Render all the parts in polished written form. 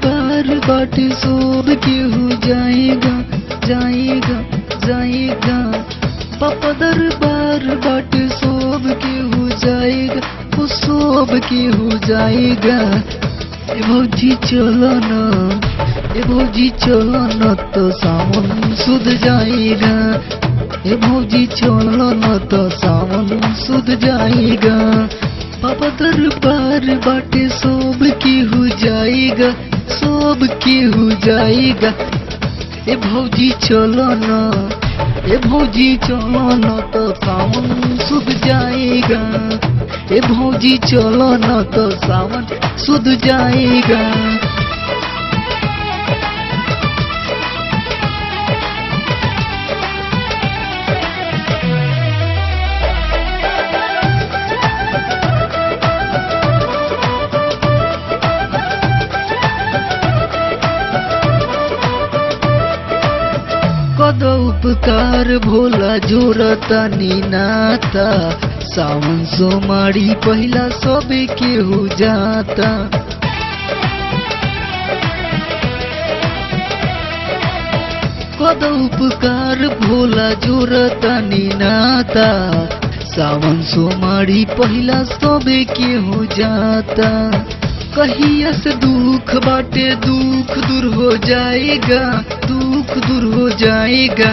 दरबार बाटे सब केहू जाएगा जाएगा जाएगा। पापा दरबार बाटे सब केहू जाएगा, वो सब केहू जाएगा। ए भौजी चलो ना, ए भौजी चलो ना तो सावन सुध जाएगा। ए भौजी चलो ना तो सावन सुध जाएगा। पापा दरबार बाटे सब केहू जाएगा, सब केहू जाएगा। ए भौजी चलो ना, ए भौजी चलो ना तो सावन सुध जाएगा। ए भौजी चलो ना तो सावन सुध जाएगा। कद उपकार भोला जोरता नीनाता, सावन सोमारी पहिला सबे केहू जाता। कद उपकार भोला जोरता नीनाता, सावन सोमारी पहिला सबे केहू जाता। कहिया से दुख बाटे दुख दूर हो जाएगा, दुख दूर हो जाएगा।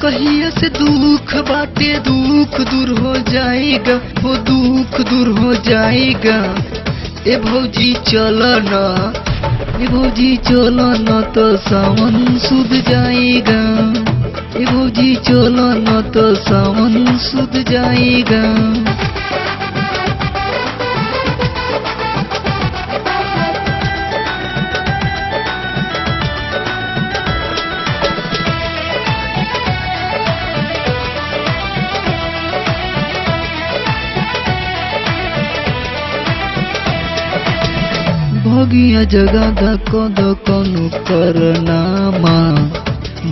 कहिया से दुख बाटे दुख दूर हो जाएगा, वो दुख दूर हो जाएगा। ए भौजी चलो ना, ए भौजी चलो ना तो सावन सुध जाएगा। ए भौजी चलो ना तो सावन सुध जाएगा। भगिया जगदा कद कनु करनामा,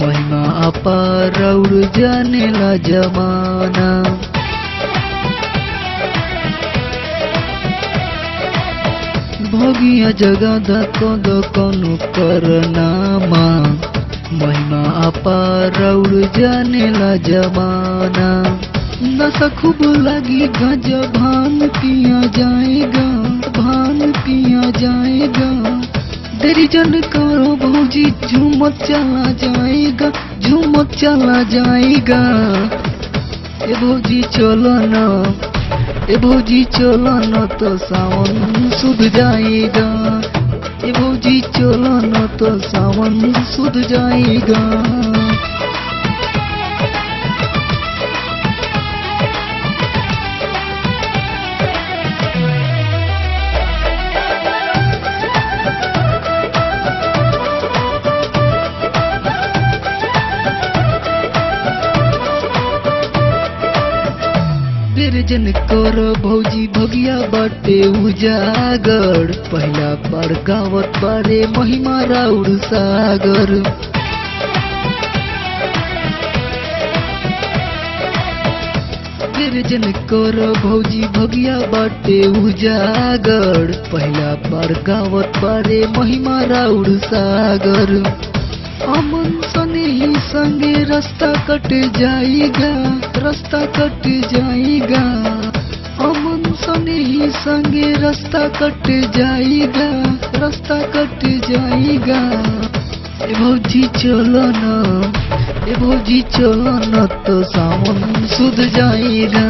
महिमा अपार और जानेला जमाना। भगिया जगदा कद कनु करनामा, महिमा अपार और जानेला जमाना। नशा खूब लगी गांजा भांग पिया जाएगा, भांग पिया जाएगा। देरी जन करो भौजी झूमत चला जाएगा, झूमत चला जाएगा। ए भौजी चलो ना, ए भौजी चलो ना तो सावन सुध जाएगा। ए भौजी चलो ना तो सावन सुध जाएगा। जन कर भौजी भगिया बाटे उजागर, पहला बार गावत बारे महिमा राउर सागर। जन कर भौजी भगिया बाटे उजागर, पहला बार गावत बारे महिमा राउर सागर। अमन सने ही संगे रास्ता कट जाएगा, रास्ता कट जाएगा। अमन सने ही संगे रास्ता कट जाएगा, रास्ता कट जाएगा। ए भौजी चलो ना, ए भौजी चलो ना तो सावन सुध जाएगा।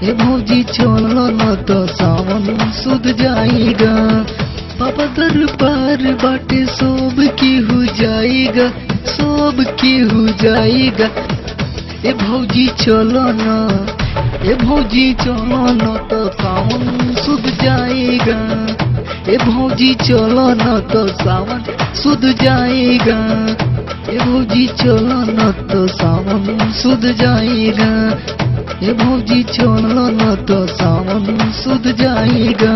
ए भौजी चलो ना तो सावन सुध जाएगा। पापा दरबार बाटे सब केहू जाएगा, सब केहू जाएगा। ए भौजी चलो ना, ए भौजी चलो ना तो सावन सुध जाएगा। ए भौजी चलो ना तो सावन सुध जाएगा। ए भौजी चलो ना तो सावन सुध जाएगा। ए भौजी चलो ना तो सावन सुध जाएगा।